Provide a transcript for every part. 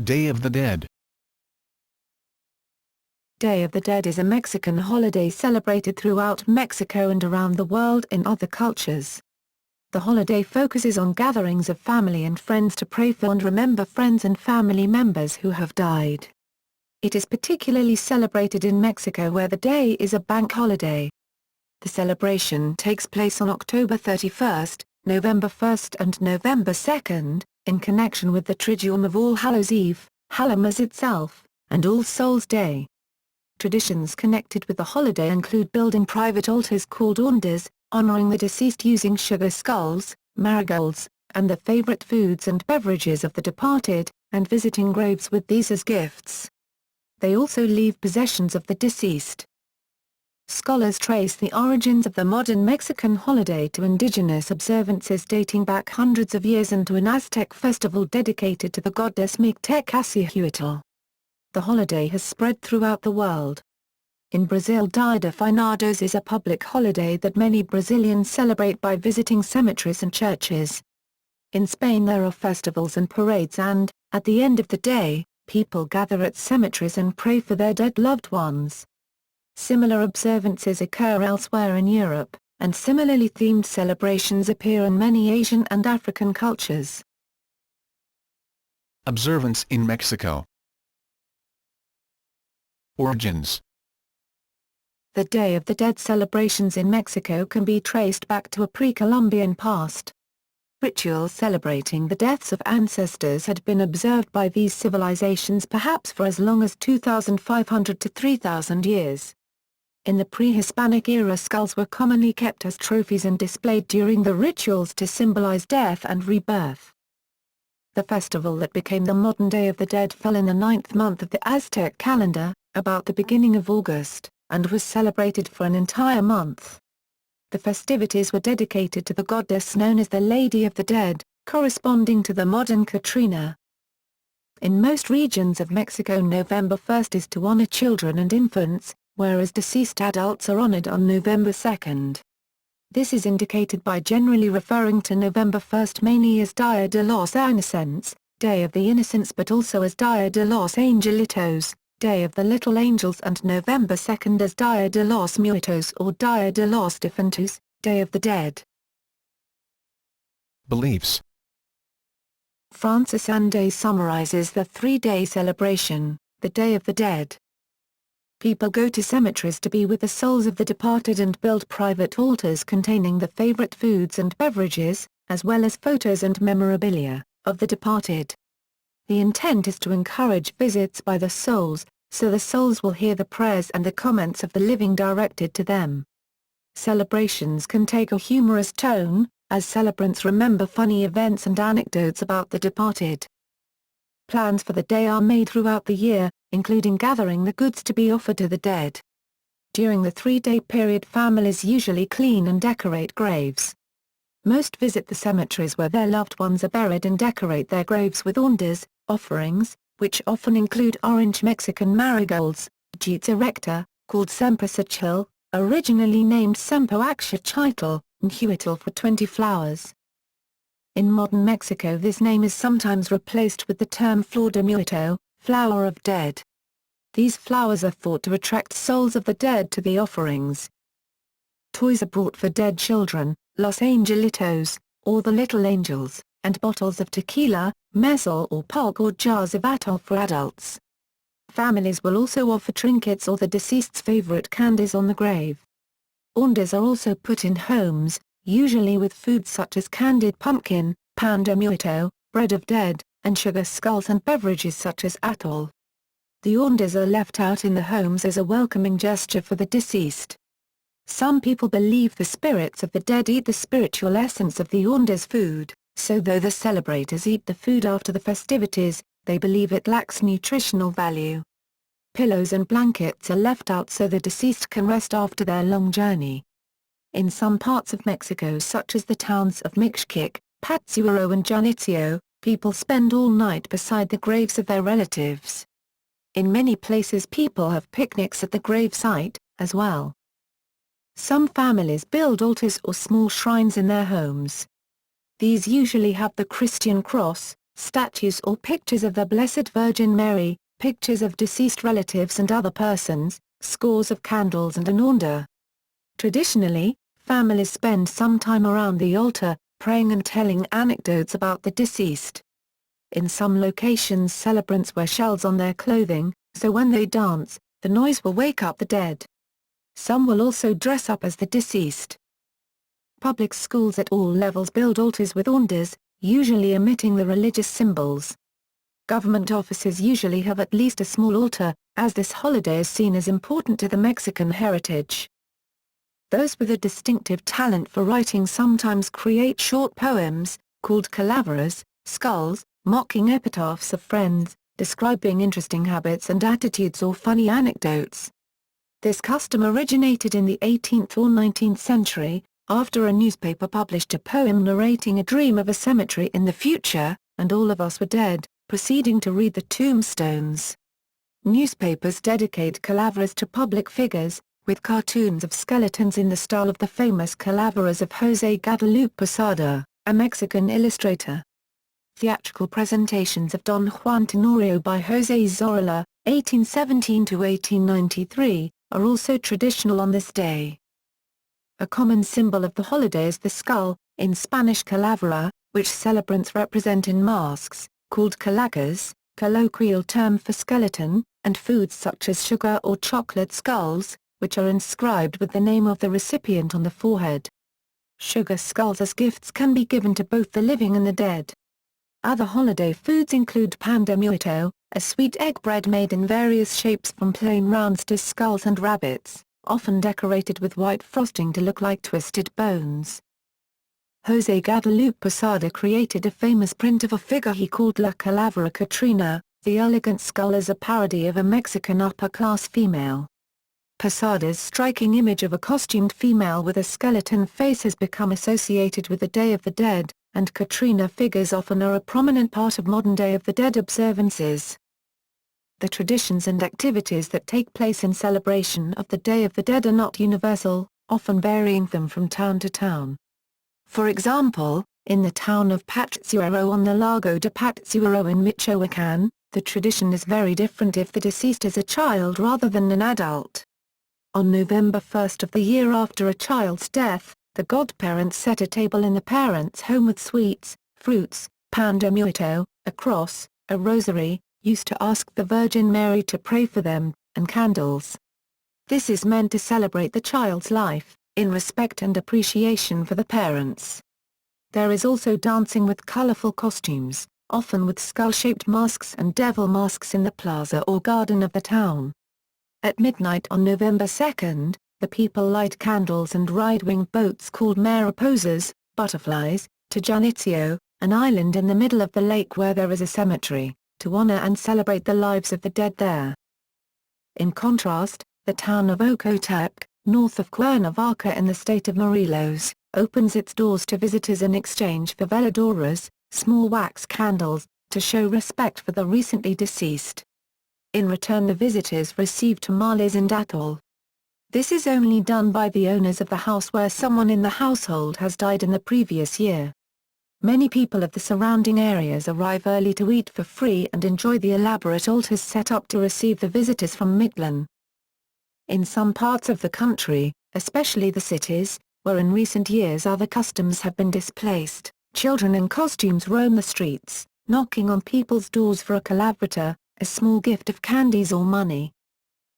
Day of the Dead. Day of the Dead is a Mexican holiday celebrated throughout Mexico and around the world in other cultures. The holiday focuses on gatherings of family and friends to pray for and remember friends and family members who have died. It is particularly celebrated in Mexico where the day is a bank holiday. The celebration takes place on October 31st, November 1st and November 2nd, in connection with the triduum of All Hallows Eve, Hallowmas itself, and All Souls' Day. Traditions connected with the holiday include building private altars called ofrendas, honoring the deceased using sugar skulls, marigolds, and the favorite foods and beverages of the departed, and visiting graves with these as gifts. They also leave possessions of the deceased. Scholars trace the origins of the modern Mexican holiday to indigenous observances dating back hundreds of years and to an Aztec festival dedicated to the goddess Mictecaccihuatl. The holiday has spread throughout the world. In Brazil, Dia de Finados is a public holiday that many Brazilians celebrate by visiting cemeteries and churches. In Spain there are festivals and parades and, at the end of the day, people gather at cemeteries and pray for their dead loved ones. Similar observances occur elsewhere in Europe, and similarly themed celebrations appear in many Asian and African cultures. Observance in Mexico. Origins. The Day of the Dead celebrations in Mexico can be traced back to a pre-Columbian past. Rituals celebrating the deaths of ancestors had been observed by these civilizations perhaps for as long as 2,500 to 3,000 years. In the pre-Hispanic era, skulls were commonly kept as trophies and displayed during the rituals to symbolize death and rebirth. The festival that became the modern Day of the Dead fell in the 9th month of the Aztec calendar, about the beginning of August, and was celebrated for an entire month. The festivities were dedicated to the goddess known as the Lady of the Dead, corresponding to the modern Katrina. In most regions of Mexico, November 1st is to honor children and infants, whereas deceased adults are honored on November 2nd. This is indicated by generally referring to November 1st mainly as Dia de los Inocentes, Day of the Innocents, but also as Dia de los Angelitos, Day of the Little Angels, and November 2nd as Dia de los Muertos or Dia de los Difuntos, Day of the Dead. Beliefs. Francis Andes summarizes the three-day celebration, the Day of the Dead. People go to cemeteries to be with the souls of the departed and build private altars containing the favorite foods and beverages, as well as photos and memorabilia, of the departed. The intent is to encourage visits by the souls, so the souls will hear the prayers and the comments of the living directed to them. Celebrations can take a humorous tone, as celebrants remember funny events and anecdotes about the departed. Plans for the day are made throughout the year, including gathering the goods to be offered to the dead. During the three-day period, families usually clean and decorate graves. Most visit the cemeteries where their loved ones are buried and decorate their graves with ofrendas, offerings, which often include orange Mexican marigolds, jutes erecta, called Cempasúchil, originally named Cempasúchil, and huitl for 20 flowers. In modern Mexico, this name is sometimes replaced with the term Flor de Muerto, flower of dead. These flowers are thought to attract souls of the dead to the offerings. Toys are brought for dead children, Los Angelitos, or the Little Angels, and bottles of tequila, mezcal or pulque or jars of atol for adults. Families will also offer trinkets or the deceased's favorite candies on the grave. Ofrendas are also put in homes, usually with foods such as candied pumpkin, pan de muerto, bread of dead, and sugar skulls, and beverages such as atol. The ofrendas are left out in the homes as a welcoming gesture for the deceased. Some people believe the spirits of the dead eat the spiritual essence of the ofrendas food, so though the celebrators eat the food after the festivities, they believe it lacks nutritional value. Pillows and blankets are left out so the deceased can rest after their long journey. In some parts of Mexico, such as the towns of Mixquic, Patzuero and Janitzio, people spend all night beside the graves of their relatives. In many places people have picnics at the grave site, as well. Some families build altars or small shrines in their homes. These usually have the Christian cross, statues or pictures of the Blessed Virgin Mary, pictures of deceased relatives and other persons, scores of candles and an urn. Traditionally, families spend some time around the altar, praying and telling anecdotes about the deceased. In some locations celebrants wear shells on their clothing, so when they dance, the noise will wake up the dead. Some will also dress up as the deceased. Public schools at all levels build altars with urns, usually omitting the religious symbols. Government offices usually have at least a small altar, as this holiday is seen as important to the Mexican heritage. Those with a distinctive talent for writing sometimes create short poems, called calaveras, skulls, mocking epitaphs of friends, describing interesting habits and attitudes or funny anecdotes. This custom originated in the 18th or 19th century, after a newspaper published a poem narrating a dream of a cemetery in the future, and all of us were dead, proceeding to read the tombstones. Newspapers dedicate calaveras to public figures, with cartoons of skeletons in the style of the famous calaveras of José Guadalupe Posada, a Mexican illustrator. Theatrical presentations of Don Juan Tenorio by José Zorrilla, 1817–1893, are also traditional on this day. A common symbol of the holiday is the skull, in Spanish calavera, which celebrants represent in masks, called calacas, colloquial term for skeleton, and foods such as sugar or chocolate skulls, which are inscribed with the name of the recipient on the forehead. Sugar skulls as gifts can be given to both the living and the dead. Other holiday foods include pan de muerto, a sweet egg bread made in various shapes from plain rounds to skulls and rabbits, often decorated with white frosting to look like twisted bones. José Guadalupe Posada created a famous print of a figure he called La Calavera Catrina, the elegant skull as a parody of a Mexican upper-class female. Posada's striking image of a costumed female with a skeleton face has become associated with the Day of the Dead, and Catrina figures often are a prominent part of modern Day of the Dead observances. The traditions and activities that take place in celebration of the Day of the Dead are not universal, often varying them from town to town. For example, in the town of Patzuero on the Lago de Patzuero in Michoacán, the tradition is very different if the deceased is a child rather than an adult. On November 1st of the year after a child's death, the godparents set a table in the parents' home with sweets, fruits, pan de muerto, a cross, a rosary, used to ask the Virgin Mary to pray for them, and candles. This is meant to celebrate the child's life, in respect and appreciation for the parents. There is also dancing with colorful costumes, often with skull-shaped masks and devil masks in the plaza or garden of the town. At midnight on November 2nd, the people light candles and ride winged boats called mariposas, butterflies, to Janitzio, an island in the middle of the lake where there is a cemetery, to honor and celebrate the lives of the dead there. In contrast, the town of Ocotepe, north of Cuernavaca in the state of Morelos, opens its doors to visitors in exchange for veladoras, small wax candles, to show respect for the recently deceased. In return the visitors receive tamales and atole. This is only done by the owners of the house where someone in the household has died in the previous year. Many people of the surrounding areas arrive early to eat for free and enjoy the elaborate altars set up to receive the visitors from Mictlan. In some parts of the country, especially the cities, where in recent years other customs have been displaced, children in costumes roam the streets, knocking on people's doors for a calaverita, a small gift of candies or money.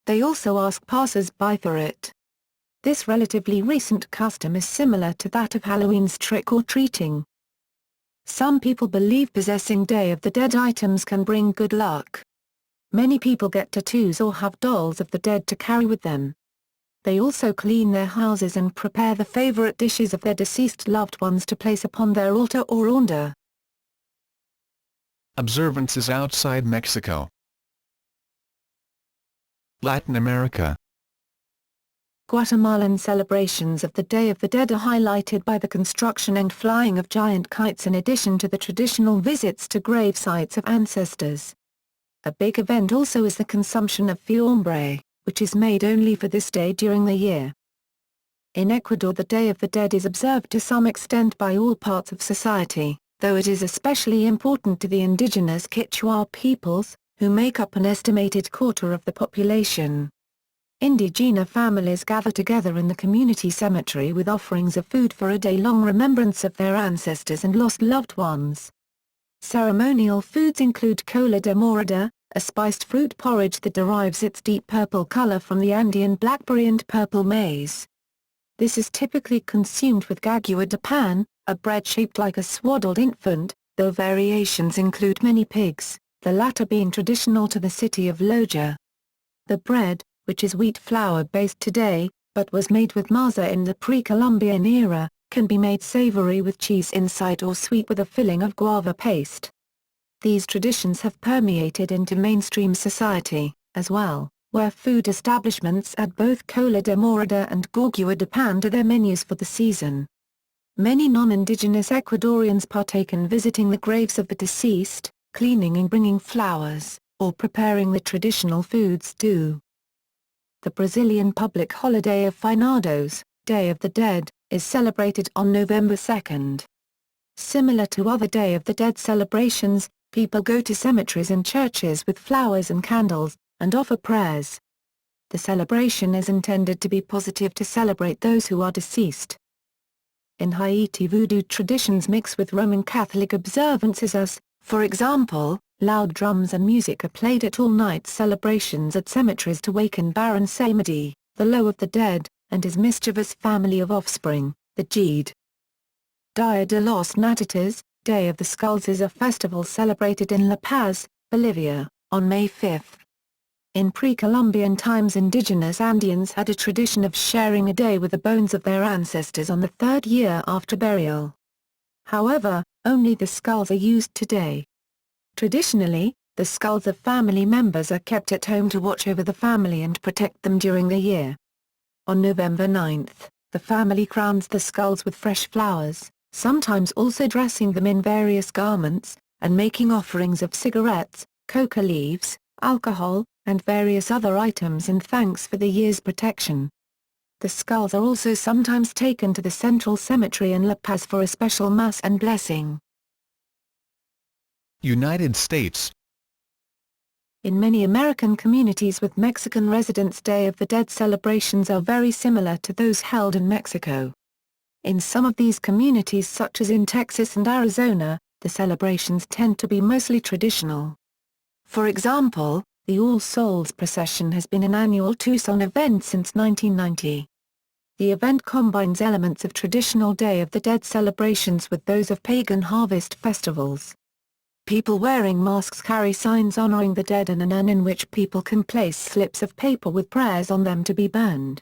They also ask passers-by for it. This relatively recent custom is similar to that of Halloween's trick-or-treating. Some people believe possessing Day of the Dead items can bring good luck. Many people get tattoos or have dolls of the dead to carry with them. They also clean their houses and prepare the favorite dishes of their deceased loved ones to place upon their altar or urn. Observances outside Mexico. Latin America. Guatemalan celebrations of the Day of the Dead are highlighted by the construction and flying of giant kites in addition to the traditional visits to grave sites of ancestors. A big event also is the consumption of fiambre, which is made only for this day during the year. In Ecuador the Day of the Dead is observed to some extent by all parts of society. though it is especially important to the indigenous Quechua peoples, who make up an estimated quarter of the population. Indigena families gather together in the community cemetery with offerings of food for a day-long remembrance of their ancestors and lost loved ones. Ceremonial foods include cola de morada, a spiced fruit porridge that derives its deep purple color from the Andean blackberry and purple maize. This is typically consumed with gagua de pan, a bread shaped like a swaddled infant, though variations include many pigs, the latter being traditional to the city of Loja. The bread, which is wheat flour based today, but was made with masa in the pre-Columbian era, can be made savory with cheese inside or sweet with a filling of guava paste. These traditions have permeated into mainstream society, as well, where food establishments add both cola de morada and gagua de pan to their menus for the season. Many non-indigenous Ecuadorians partake in visiting the graves of the deceased, cleaning and bringing flowers, or preparing the traditional foods too. The Brazilian public holiday of Finados, Day of the Dead, is celebrated on November 2nd. Similar to other Day of the Dead celebrations, people go to cemeteries and churches with flowers and candles, and offer prayers. The celebration is intended to be positive to celebrate those who are deceased. In Haiti, Voodoo traditions mix with Roman Catholic observances as, for example, loud drums and music are played at all-night celebrations at cemeteries to waken Baron Samedi, the Low of the Dead, and his mischievous family of offspring, the Jede. Dia de los Natitas, Day of the Skulls is a festival celebrated in La Paz, Bolivia, on May 5. In pre-Columbian times, indigenous Andeans had a tradition of sharing a day with the bones of their ancestors on the third year after burial. However, only the skulls are used today. Traditionally, the skulls of family members are kept at home to watch over the family and protect them during the year. On November 9, the family crowns the skulls with fresh flowers, sometimes also dressing them in various garments, and making offerings of cigarettes, coca leaves, alcohol, and various other items in thanks for the year's protection. The skulls are also sometimes taken to the Central Cemetery in La Paz for a special mass and blessing. United States. In many American communities with Mexican residents, Day of the Dead celebrations are very similar to those held in Mexico. In some of these communities, such as in Texas and Arizona, the celebrations tend to be mostly traditional. For example, the All Souls Procession has been an annual Tucson event since 1990. The event combines elements of traditional Day of the Dead celebrations with those of pagan harvest festivals. People wearing masks carry signs honoring the dead and an urn in which people can place slips of paper with prayers on them to be burned.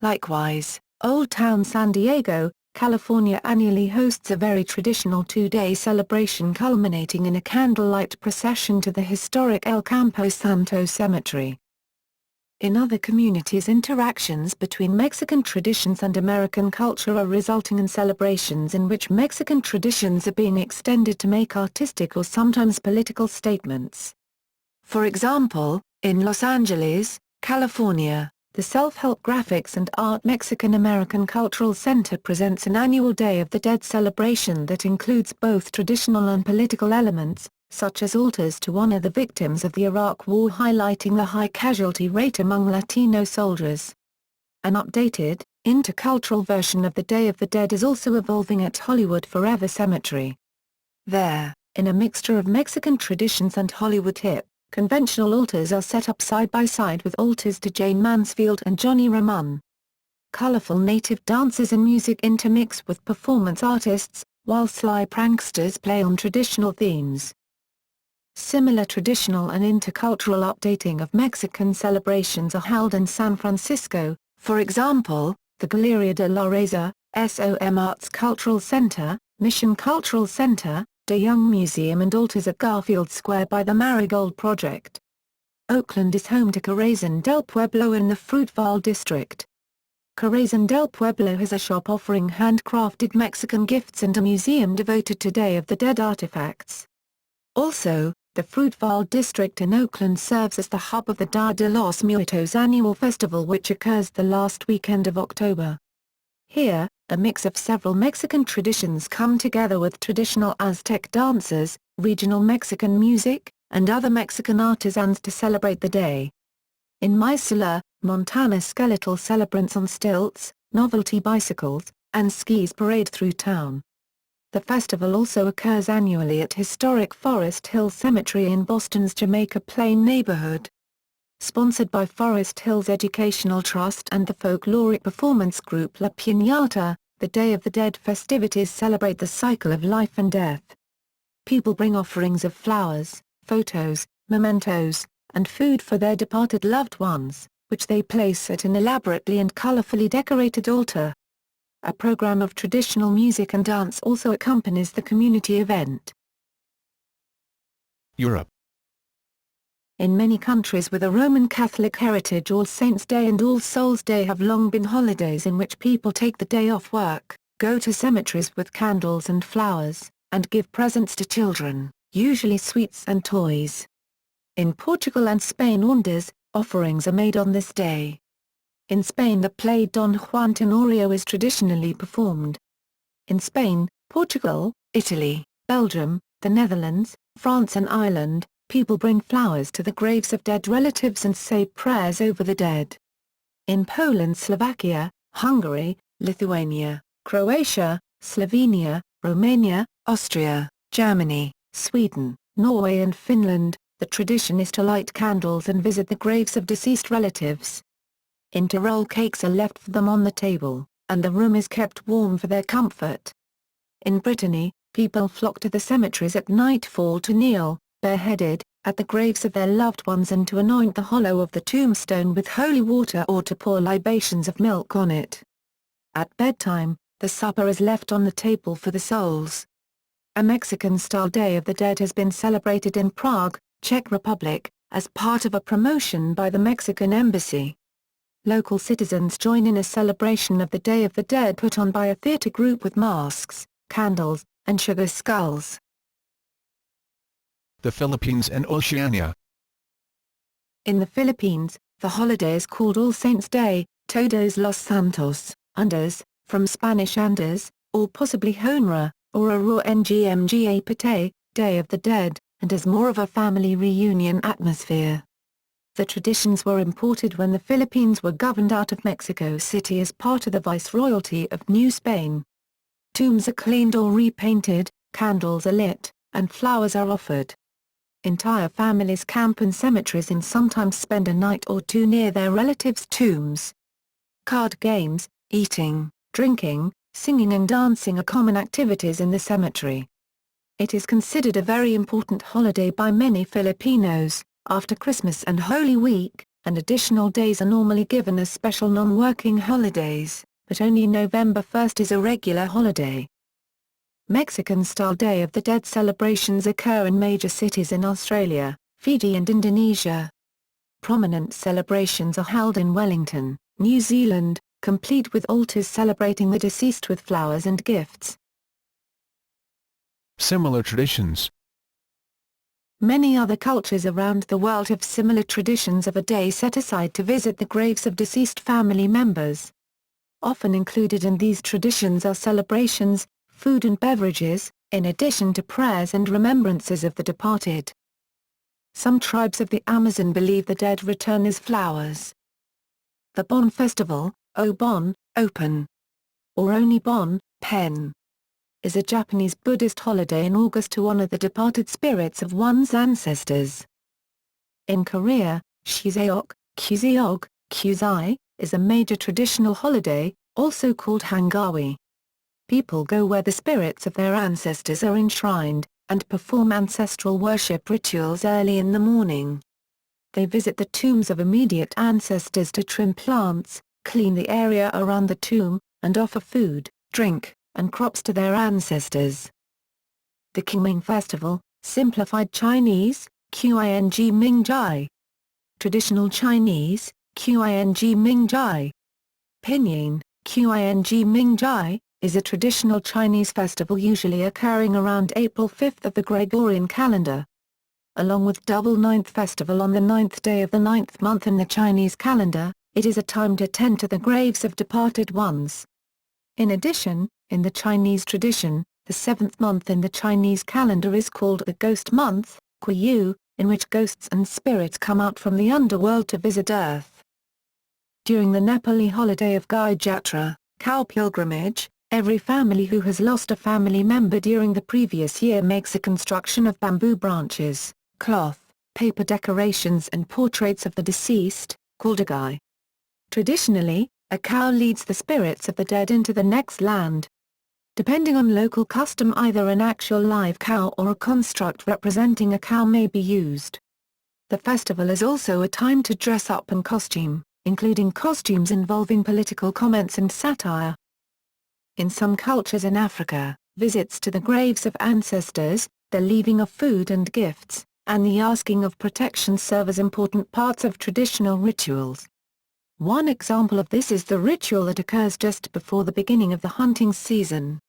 Likewise, Old Town San Diego, California annually hosts a very traditional two-day celebration culminating in a candlelight procession to the historic El Campo Santo Cemetery. In other communities, interactions between Mexican traditions and American culture are resulting in celebrations in which Mexican traditions are being extended to make artistic or sometimes political statements. For example, in Los Angeles, California, the Self-Help Graphics and Art Mexican-American Cultural Center presents an annual Day of the Dead celebration that includes both traditional and political elements, such as altars to honor the victims of the Iraq War, highlighting the high casualty rate among Latino soldiers. An updated, intercultural version of the Day of the Dead is also evolving at Hollywood Forever Cemetery. There, in a mixture of Mexican traditions and Hollywood hip, conventional altars are set up side by side with altars to Jane Mansfield and Johnny Ramone. Colorful native dances and music intermix with performance artists, while sly pranksters play on traditional themes. Similar traditional and intercultural updating of Mexican celebrations are held in San Francisco, for example, the Galeria de la Raza, SOM Arts Cultural Center, Mission Cultural Center, De Young Museum and altars at Garfield Square by the Marigold Project. Oakland is home to Corazon del Pueblo in the Fruitvale district. Corazon del Pueblo has a shop offering handcrafted Mexican gifts and a museum devoted to Day of the Dead artifacts. Also, the Fruitvale district in Oakland serves as the hub of the Dia de los Muertos annual festival, which occurs the last weekend of October. Here, a mix of several Mexican traditions come together with traditional Aztec dances, regional Mexican music, and other Mexican artisans to celebrate the day. In Missoula, Montana, skeletal celebrants on stilts, novelty bicycles, and skis parade through town. The festival also occurs annually at historic Forest Hill Cemetery in Boston's Jamaica Plain neighborhood. Sponsored by Forest Hills Educational Trust and the folkloric performance group La Piñata, the Day of the Dead festivities celebrate the cycle of life and death. People bring offerings of flowers, photos, mementos, and food for their departed loved ones, which they place at an elaborately and colorfully decorated altar. A program of traditional music and dance also accompanies the community event. Europe. In many countries with a Roman Catholic heritage, All Saints' Day and All Souls' Day have long been holidays in which people take the day off work, go to cemeteries with candles and flowers, and give presents to children, usually sweets and toys. In Portugal and Spain, offerings are made on this day. In Spain, the play Don Juan Tenorio is traditionally performed. In Spain, Portugal, Italy, Belgium, the Netherlands, France and Ireland, people bring flowers to the graves of dead relatives and say prayers over the dead. In Poland, Slovakia, Hungary, Lithuania, Croatia, Slovenia, Romania, Austria, Germany, Sweden, Norway and Finland, the tradition is to light candles and visit the graves of deceased relatives. In Tyrol, cakes are left for them on the table, and the room is kept warm for their comfort. In Brittany, people flock to the cemeteries at nightfall to kneel, bareheaded, at the graves of their loved ones and to anoint the hollow of the tombstone with holy water or to pour libations of milk on it. At bedtime, the supper is left on the table for the souls. A Mexican-style Day of the Dead has been celebrated in Prague, Czech Republic, as part of a promotion by the Mexican Embassy. Local citizens join in a celebration of the Day of the Dead put on by a theater group with masks, candles, and sugar skulls. The Philippines and Oceania. In the Philippines, the holiday is called All Saints' Day, Todos los Santos, Andes, from Spanish Andes, or possibly Honra, or Aurora Ngmga Pate, Day of the Dead, and has more of a family reunion atmosphere. The traditions were imported when the Philippines were governed out of Mexico City as part of the Viceroyalty of New Spain. Tombs are cleaned or repainted, candles are lit, and flowers are offered. Entire families camp in cemeteries and sometimes spend a night or two near their relatives' tombs. Card games, eating, drinking, singing and dancing are common activities in the cemetery. It is considered a very important holiday by many Filipinos. After Christmas and Holy Week, and additional days are normally given as special non-working holidays, but only November 1st is a regular holiday. Mexican-style Day of the Dead celebrations occur in major cities in Australia, Fiji and Indonesia. Prominent celebrations are held in Wellington, New Zealand, complete with altars celebrating the deceased with flowers and gifts. Similar traditions. Many other cultures around the world have similar traditions of a day set aside to visit the graves of deceased family members. Often included in these traditions are celebrations, food and beverages, in addition to prayers and remembrances of the departed. Some tribes of the Amazon believe the dead return as flowers. The Bon Festival, O-Bon, open, or Oni-Bon, pen, is a Japanese Buddhist holiday in August to honor the departed spirits of one's ancestors. In Korea, Shiseok, Kuseok, Kusai, is a major traditional holiday, also called Hangawi. People go where the spirits of their ancestors are enshrined, and perform ancestral worship rituals early in the morning. They visit the tombs of immediate ancestors to trim plants, clean the area around the tomb, and offer food, drink, and crops to their ancestors. The Qingming Festival, simplified Chinese, Qing Ming Jai. Traditional Chinese, Qing Ming Jai. Pinyin, Qing Ming Jai, is a traditional Chinese festival usually occurring around April 5 of the Gregorian calendar. Along with Double Ninth Festival on the 9th day of the 9th month in the Chinese calendar, it is a time to tend to the graves of departed ones. In addition, in the Chinese tradition, the seventh month in the Chinese calendar is called the ghost month, Qiyu, in which ghosts and spirits come out from the underworld to visit Earth. During the Nepali holiday of Gai Jatra, cow pilgrimage, every family who has lost a family member during the previous year makes a construction of bamboo branches, cloth, paper decorations and portraits of the deceased, called a gai. Traditionally, a cow leads the spirits of the dead into the next land. Depending on local custom, either an actual live cow or a construct representing a cow may be used. The festival is also a time to dress up and costume, including costumes involving political comments and satire. In some cultures in Africa, visits to the graves of ancestors, the leaving of food and gifts, and the asking of protection serve as important parts of traditional rituals. One example of this is the ritual that occurs just before the beginning of the hunting season,